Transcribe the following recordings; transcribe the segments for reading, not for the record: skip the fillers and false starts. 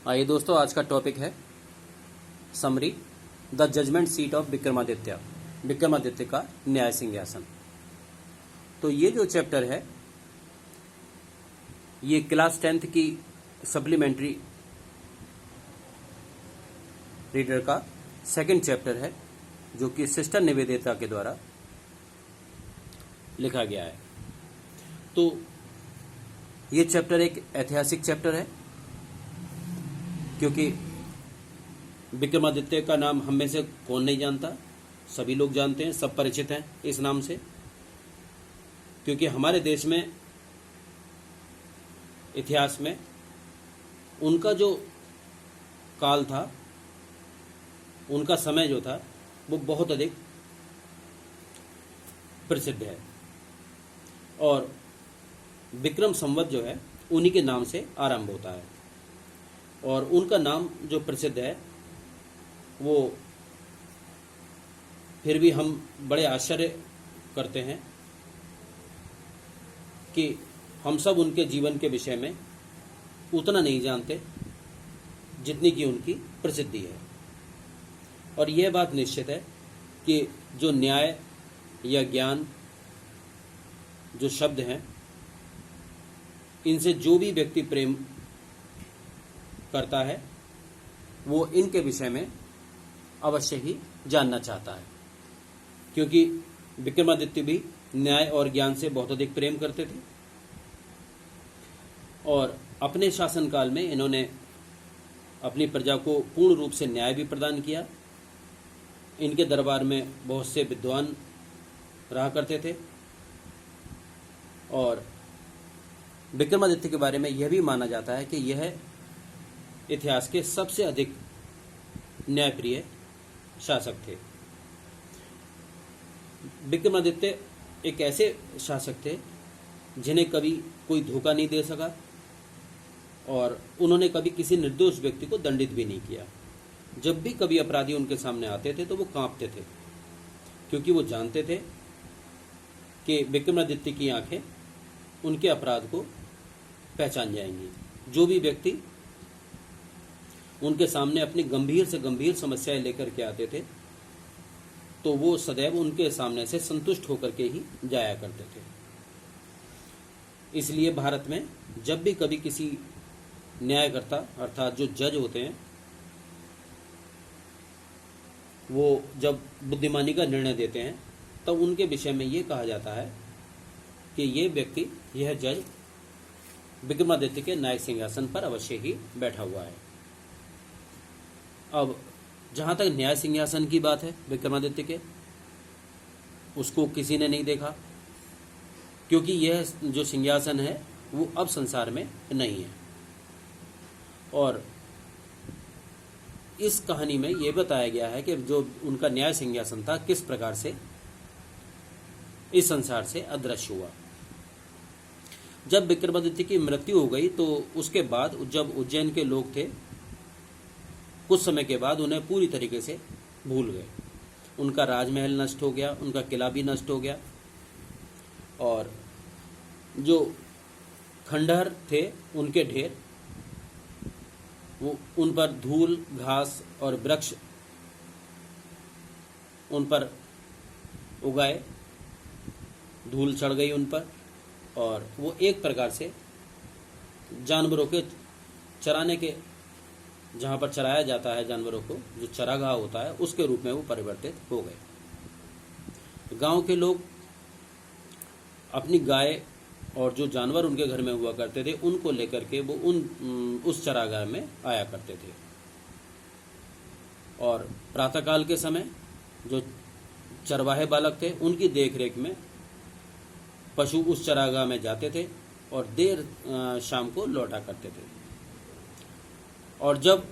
आइए दोस्तों, आज का टॉपिक है summary the judgment seat of Vikramaditya. Vikramaditya का न्याय सिंहासन। तो ये जो चैप्टर है ये क्लास 10th की सप्लीमेंट्री रीडर का सेकंड चैप्टर है, जो कि सिस्टर निवेदिता के द्वारा लिखा गया है। तो ये चैप्टर एक ऐतिहासिक चैप्टर है, क्योंकि विक्रमादित्य का नाम हम में से कौन नहीं जानता, सभी लोग जानते हैं, सब परिचित हैं इस नाम से। क्योंकि हमारे देश में इतिहास में उनका जो काल था, उनका समय जो था, वो बहुत अधिक प्रसिद्ध है। और विक्रम संवत जो है उन्हीं के नाम से आरंभ होता है। और उनका नाम जो प्रसिद्ध है वो फिर भी हम बड़े आश्चर्य करते हैं कि हम सब उनके जीवन के विषय में उतना नहीं जानते जितनी कि उनकी प्रसिद्धि है। और यह बात निश्चित है कि जो न्याय या ज्ञान जो शब्द हैं, इनसे जो भी व्यक्ति प्रेम करता है वो इनके विषय में अवश्य ही जानना चाहता है। क्योंकि विक्रमादित्य भी न्याय और ज्ञान से बहुत अधिक प्रेम करते थे और अपने शासनकाल में इन्होंने अपनी प्रजा को पूर्ण रूप से न्याय भी प्रदान किया। इनके दरबार में बहुत से विद्वान रहा करते थे और विक्रमादित्य के बारे में यह भी माना जाता है कि यह इतिहास के सबसे अधिक न्यायप्रिय शासक थे। विक्रमादित्य एक ऐसे शासक थे जिन्हें कभी कोई धोखा नहीं दे सका और उन्होंने कभी किसी निर्दोष व्यक्ति को दंडित भी नहीं किया। जब भी कभी अपराधी उनके सामने आते थे तो वो कांपते थे, क्योंकि वो जानते थे कि विक्रमादित्य की आंखें उनके अपराध को पहचान जाएंगी। जो भी व्यक्ति उनके सामने अपनी गंभीर से गंभीर समस्याएं लेकर के आते थे तो वो सदैव उनके सामने से संतुष्ट होकर के ही जाया करते थे। इसलिए भारत में जब भी कभी किसी न्यायकर्ता अर्थात जो जज होते हैं वो जब बुद्धिमानी का निर्णय देते हैं तब उनके विषय में ये कहा जाता है कि ये व्यक्ति, यह जज विक्रमादित्य के न्याय सिंहासन पर अवश्य ही बैठा हुआ है। अब जहाँ तक न्याय सिंहासन की बात है विक्रमादित्य के, उसको किसी ने नहीं देखा, क्योंकि यह जो सिंहासन है वो अब संसार में नहीं है। और इस कहानी में यह बताया गया है कि जो उनका न्याय सिंहासन था किस प्रकार से इस संसार से अदृश्य हुआ। जब विक्रमादित्य की मृत्यु हो गई तो उसके बाद जब उज्जैन के लोग थे, कुछ समय के बाद उन्हें पूरी तरीके से भूल गए। उनका राजमहल नष्ट हो गया, उनका किला भी नष्ट हो गया और जो खंडहर थे उनके ढेर, वो उन पर धूल, घास और वृक्ष उन पर उगाए, धूल चढ़ गई उन पर और वो एक प्रकार से जानवरों के चराने के, जहाँ पर चराया जाता है जानवरों को, जो चरागाह होता है, उसके रूप में वो परिवर्तित हो गए। गांव के लोग अपनी गाय और जो जानवर उनके घर में हुआ करते थे उनको लेकर के वो उस चरागाह में आया करते थे। और प्रातःकाल के समय जो चरवाहे बालक थे उनकी देखरेख में पशु उस चरागाह में जाते थे और देर शाम को लौटा करते थे। और जब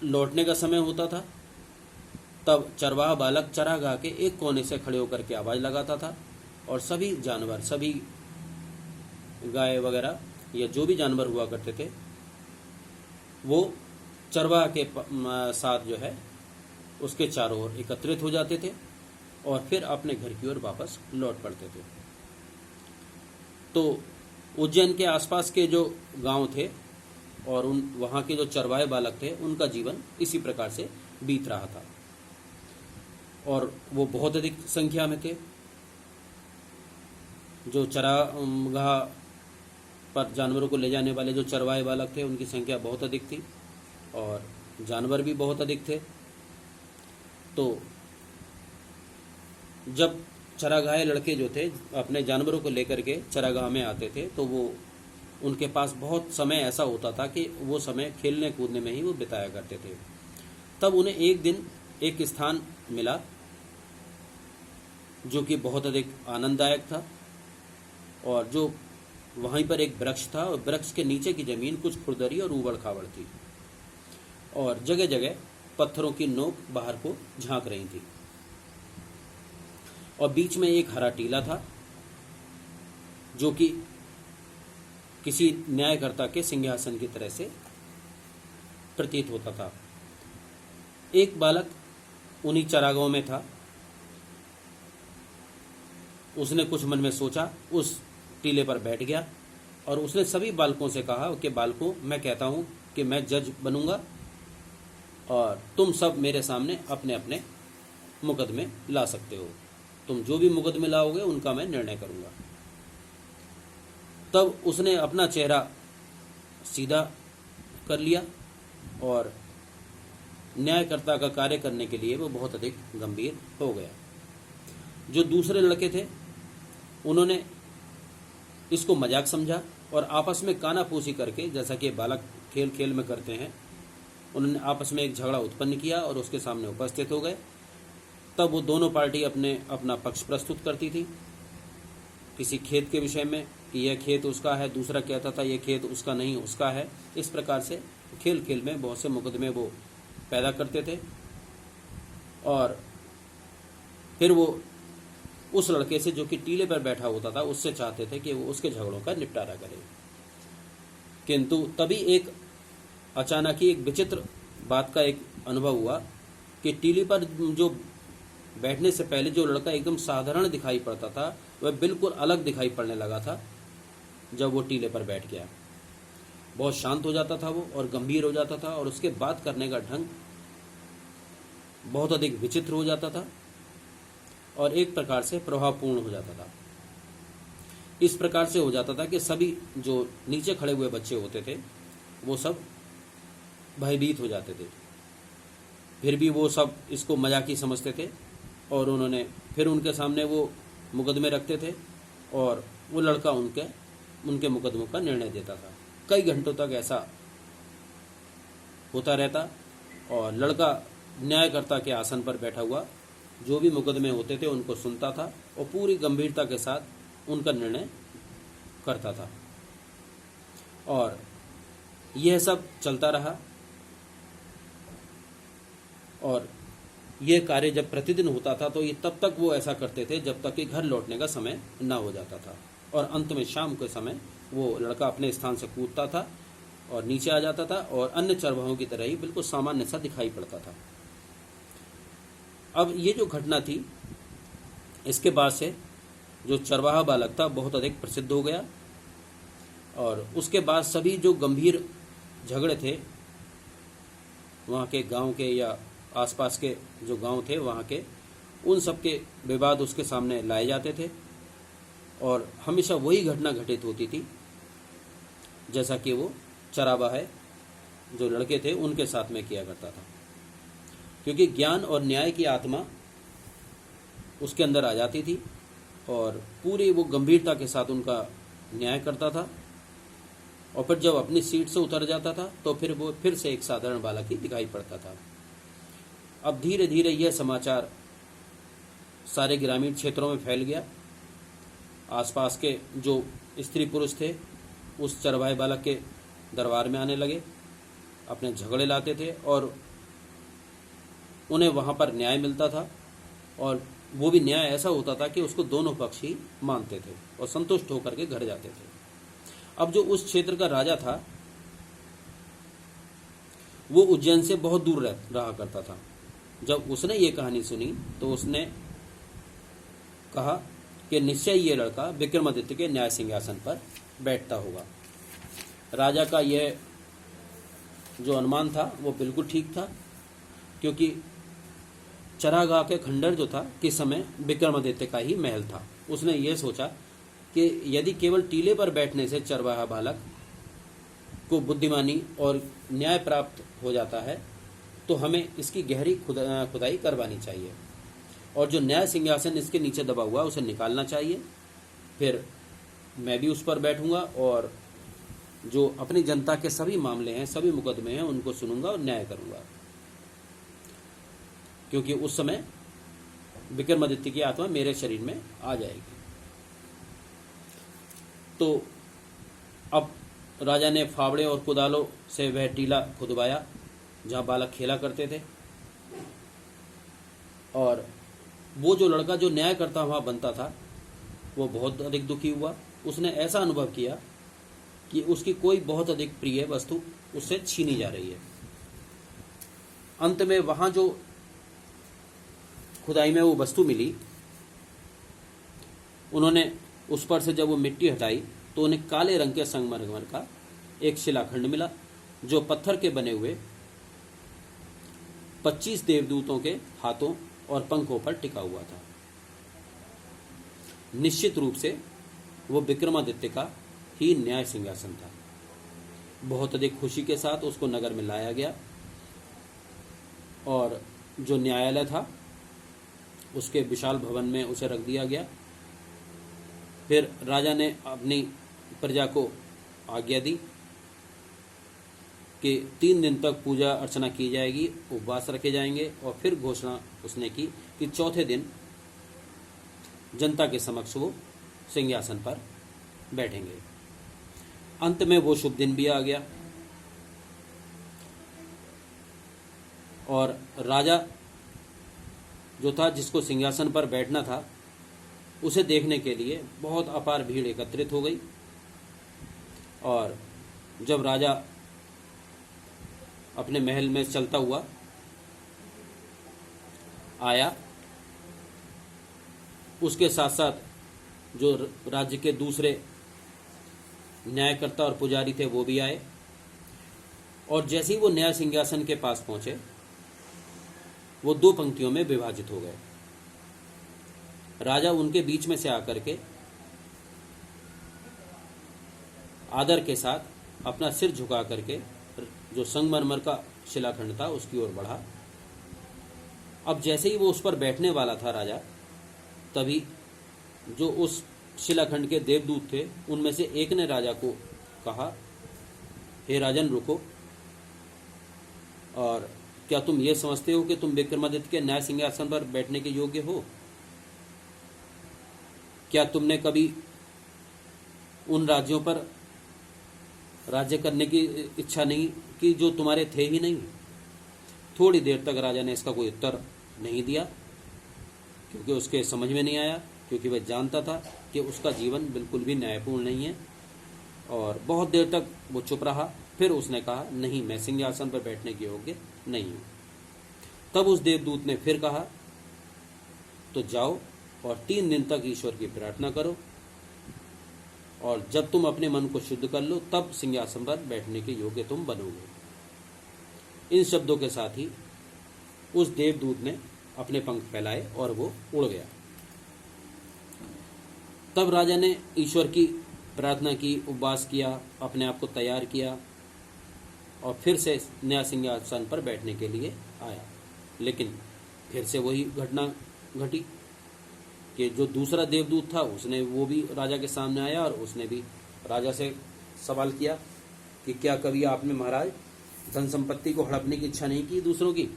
लौटने का समय होता था तब चरवाहा बालक चरागाह के एक कोने से खड़े होकर के आवाज़ लगाता था और सभी जानवर, सभी गाय वगैरह या जो भी जानवर हुआ करते थे वो चरवाहा के साथ जो है उसके चारों ओर एकत्रित हो जाते थे और फिर अपने घर की ओर वापस लौट पड़ते थे। तो उज्जैन के आसपास के जो गांव थे और उन वहाँ के जो चरवाहे बालक थे उनका जीवन इसी प्रकार से बीत रहा था। और वो बहुत अधिक संख्या में थे। जो चरागाह पर जानवरों को ले जाने वाले जो चरवाहे बालक थे उनकी संख्या बहुत अधिक थी और जानवर भी बहुत अधिक थे। तो जब चरागाह लड़के जो थे अपने जानवरों को लेकर के चरागाह में आते थे तो वो उनके पास बहुत समय ऐसा होता था कि वो समय खेलने कूदने में ही वो बिताया करते थे। तब उन्हें एक दिन एक स्थान मिला जो कि बहुत अधिक आनंददायक था और जो वहीं पर एक वृक्ष था और वृक्ष के नीचे की जमीन कुछ खुरदरी और ऊबड़ खाबड़ थी और जगह जगह पत्थरों की नोक बाहर को झांक रही थी और बीच में एक हरा टीला था जो कि किसी न्यायकर्ता के सिंहासन की तरह से प्रतीत होता था। एक बालक उन्हीं चरागाहों में था। उसने कुछ मन में सोचा, उस टीले पर बैठ गया और उसने सभी बालकों से कहा कि बालकों, मैं कहता हूं कि मैं जज बनूंगा और तुम सब मेरे सामने अपने अपने मुकदमे ला सकते हो। तुम जो भी मुकदमे लाओगे उनका मैं निर्णय करूंगा। तब उसने अपना चेहरा सीधा कर लिया और न्यायकर्ता का कार्य करने के लिए वो बहुत अधिक गंभीर हो गया। जो दूसरे लड़के थे उन्होंने इसको मजाक समझा और आपस में कानाफूसी करके, जैसा कि बालक खेल खेल में करते हैं, उन्होंने आपस में एक झगड़ा उत्पन्न किया और उसके सामने उपस्थित हो गए। तब वो दोनों पार्टी अपना पक्ष प्रस्तुत करती थी किसी खेत के विषय में कि यह खेत उसका है, दूसरा कहता था यह खेत उसका नहीं, उसका है। इस प्रकार से खेल खेल में बहुत से मुकदमे वो पैदा करते थे और फिर वो उस लड़के से जो कि टीले पर बैठा होता था उससे चाहते थे कि वो उसके झगड़ों का निपटारा करे। किंतु तभी एक अचानक ही एक विचित्र बात का एक अनुभव हुआ कि टीले पर जो बैठने से पहले जो लड़का एकदम साधारण दिखाई पड़ता था वह बिल्कुल अलग दिखाई पड़ने लगा था। जब वो टीले पर बैठ गया बहुत शांत हो जाता था वो और गंभीर हो जाता था और उसके बात करने का ढंग बहुत अधिक विचित्र हो जाता था और एक प्रकार से प्रभावपूर्ण हो जाता था। इस प्रकार से हो जाता था कि सभी जो नीचे खड़े हुए बच्चे होते थे वो सब भयभीत हो जाते थे। फिर भी वो सब इसको मजाकी समझते थे और उन्होंने फिर उनके सामने वो मुकदमे रखते थे और वो लड़का उनके मुकदमों का निर्णय देता था। कई घंटों तक ऐसा होता रहता और लड़का न्यायकर्ता के आसन पर बैठा हुआ जो भी मुकदमे होते थे उनको सुनता था और पूरी गंभीरता के साथ उनका निर्णय करता था। और यह सब चलता रहा और यह कार्य जब प्रतिदिन होता था तो ये तब तक वो ऐसा करते थे जब तक कि घर लौटने का समय न हो जाता था और अंत में शाम के समय वो लड़का अपने स्थान से कूदता था और नीचे आ जाता था और अन्य चरवाहों की तरह ही बिल्कुल सामान्य सा दिखाई पड़ता था। अब ये जो घटना थी इसके बाद से जो चरवाहा बालक था बहुत अधिक प्रसिद्ध हो गया और उसके बाद सभी जो गंभीर झगड़े थे वहाँ के गांव के या आसपास के जो गांव थे वहाँ के, उन सब के विवाद उसके सामने लाए जाते थे और हमेशा वही घटना घटित होती थी जैसा कि वो चरावाहे जो लड़के थे उनके साथ में किया करता था। क्योंकि ज्ञान और न्याय की आत्मा उसके अंदर आ जाती थी और पूरी वो गंभीरता के साथ उनका न्याय करता था और फिर जब अपनी सीट से उतर जाता था तो फिर वो फिर से एक साधारण बालक ही दिखाई पड़ता था। अब धीरे धीरे यह समाचार सारे ग्रामीण क्षेत्रों में फैल गया। आसपास के जो स्त्री पुरुष थे उस चरवाहे बालक के दरबार में आने लगे, अपने झगड़े लाते थे और उन्हें वहाँ पर न्याय मिलता था और वो भी न्याय ऐसा होता था कि उसको दोनों पक्ष ही मानते थे और संतुष्ट होकर के घर जाते थे। अब जो उस क्षेत्र का राजा था वो उज्जैन से बहुत दूर रहा करता था। जब उसने ये कहानी सुनी तो उसने कहा कि निश्चय ये लड़का विक्रमादित्य के न्याय सिंहासन पर बैठता होगा। राजा का यह जो अनुमान था वो बिल्कुल ठीक था, क्योंकि चरागाह के खंडर जो था किस समय विक्रमादित्य का ही महल था। उसने ये सोचा कि यदि केवल टीले पर बैठने से चरवाहा बालक को बुद्धिमानी और न्याय प्राप्त हो जाता है, तो हमें इसकी गहरी खुदाई करवानी चाहिए, और जो न्याय सिंहासन इसके नीचे दबा हुआ उसे निकालना चाहिए। फिर मैं भी उस पर बैठूंगा और जो अपनी जनता के सभी मामले हैं, सभी मुकदमे हैं, उनको सुनूंगा और न्याय करूंगा, क्योंकि उस समय विक्रमादित्य की आत्मा मेरे शरीर में आ जाएगी। तो अब राजा ने फावड़े और कुदालों से वह टीला खुदवाया जहां बालक खेला करते थे, और वो जो लड़का जो न्याय करता वहां बनता था वो बहुत अधिक दुखी हुआ। उसने ऐसा अनुभव किया कि उसकी कोई बहुत अधिक प्रिय वस्तु उससे छीनी जा रही है। अंत में वहां जो खुदाई में वो वस्तु मिली, उन्होंने उस पर से जब वो मिट्टी हटाई तो उन्हें काले रंग के संगमरमर का एक शिलाखंड मिला, जो पत्थर के बने हुए 25 देवदूतों के हाथों और पंखों पर टिका हुआ था। निश्चित रूप से वो विक्रमादित्य का ही न्याय सिंहासन था। बहुत अधिक खुशी के साथ उसको नगर में लाया गया, और जो न्यायालय था उसके विशाल भवन में उसे रख दिया गया। फिर राजा ने अपनी प्रजा को आज्ञा दी कि 3 दिन तक पूजा अर्चना की जाएगी, उपवास रखे जाएंगे, और फिर घोषणा उसने की कि चौथे दिन जनता के समक्ष वो सिंहासन पर बैठेंगे। अंत में वो शुभ दिन भी आ गया, और राजा जो था, जिसको सिंहासन पर बैठना था, उसे देखने के लिए बहुत अपार भीड़ एकत्रित हो गई। और जब राजा अपने महल में चलता हुआ आया, उसके साथ साथ जो राज्य के दूसरे न्यायकर्ता और पुजारी थे वो भी आए, और जैसे ही वो न्याय सिंहासन के पास पहुंचे, वो 2 पंक्तियों में विभाजित हो गए। राजा उनके बीच में से आकर के आदर के साथ अपना सिर झुका करके जो संगमरमर का शिलाखंड था उसकी ओर बढ़ा। अब जैसे ही वो उस पर बैठने वाला था राजा, तभी जो उस शिलाखंड के देवदूत थे उनमें से एक ने राजा को कहा, हे राजन रुको, और क्या तुम ये समझते हो कि तुम विक्रमादित्य के न्याय सिंहासन पर बैठने के योग्य हो? क्या तुमने कभी उन राज्यों पर राज्य करने की इच्छा नहीं की जो तुम्हारे थे ही नहीं? थोड़ी देर तक राजा ने इसका कोई उत्तर नहीं दिया, क्योंकि उसके समझ में नहीं आया, क्योंकि वह जानता था कि उसका जीवन बिल्कुल भी न्यायपूर्ण नहीं है। और बहुत देर तक वो चुप रहा। फिर उसने कहा, नहीं, मैं सिंहासन पर बैठने के योग्य नहीं हूं। तब उस देवदूत ने फिर कहा, तो जाओ और 3 दिन तक ईश्वर की प्रार्थना करो, और जब तुम अपने मन को शुद्ध कर लो तब सिंहासन पर बैठने के योग्य तुम बनोगे। इन शब्दों के साथ ही उस देवदूत ने अपने पंख फैलाए और वो उड़ गया। तब राजा ने ईश्वर की प्रार्थना की, उपवास किया, अपने आप को तैयार किया, और फिर से नया सिंहासन पर बैठने के लिए आया। लेकिन फिर से वही घटना घटी कि जो दूसरा देवदूत था उसने वो भी राजा के सामने आया, और उसने भी राजा से सवाल किया कि क्या कभी आपने महाराज धन संपत्ति को हड़पने की इच्छा नहीं की दूसरों की?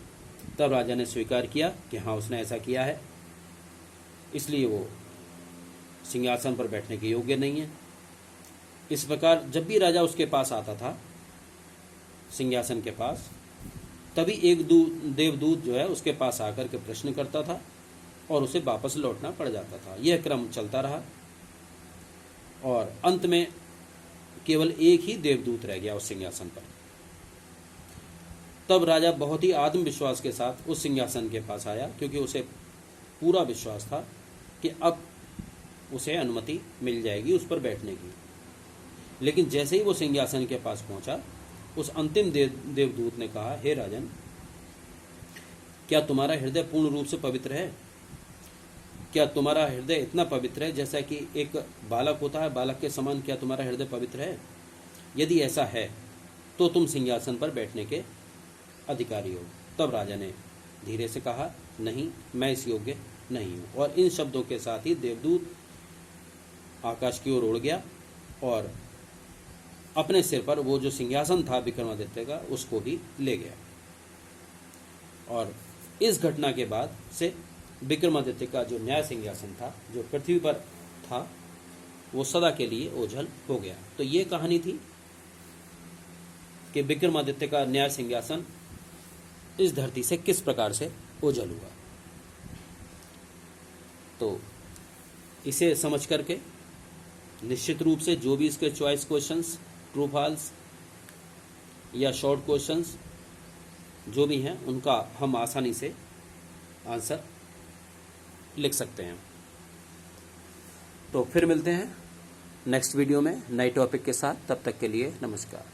तब राजा ने स्वीकार किया कि हाँ, उसने ऐसा किया है, इसलिए वो सिंहासन पर बैठने के योग्य नहीं है। इस प्रकार जब भी राजा उसके पास आता था सिंहासन के पास, तभी एक देवदूत जो है उसके पास आकर के प्रश्न करता था और उसे वापस लौटना पड़ जाता था। यह क्रम चलता रहा, और अंत में केवल एक ही देवदूत रह गया उस सिंहासन पर। तब राजा बहुत ही आत्मविश्वास के साथ उस सिंहासन के पास आया, क्योंकि उसे पूरा विश्वास था कि अब उसे अनुमति मिल जाएगी उस पर बैठने की। लेकिन जैसे ही वो सिंहासन के पास पहुंचा, उस अंतिम देवदूत ने कहा, हे राजन, क्या तुम्हारा हृदय पूर्ण रूप से पवित्र है? क्या तुम्हारा हृदय इतना पवित्र है जैसा कि एक बालक होता है, बालक के समान क्या तुम्हारा हृदय पवित्र है? यदि ऐसा है तो तुम सिंहासन पर बैठने के अधिकारी हो। तब राजा ने धीरे से कहा, नहीं, मैं इस योग्य नहीं हूं। और इन शब्दों के साथ ही देवदूत आकाश की ओर उड़ गया और अपने सिर पर वो जो सिंहासन था विक्रमादित्य का, उसको ही ले गया। और इस घटना के बाद से विक्रमादित्य का जो न्याय सिंहासन था, जो पृथ्वी पर था, वो सदा के लिए ओझल हो गया। तो ये कहानी थी कि विक्रमादित्य का न्याय सिंहासन इस धरती से किस प्रकार से ओझल हुआ। तो इसे समझ करके निश्चित रूप से जो भी इसके चॉइस क्वेश्चंस, ट्रू फॉल्स या शॉर्ट क्वेश्चंस जो भी हैं, उनका हम आसानी से आंसर लिख सकते हैं। तो फिर मिलते हैं नेक्स्ट वीडियो में नए टॉपिक के साथ। तब तक के लिए नमस्कार।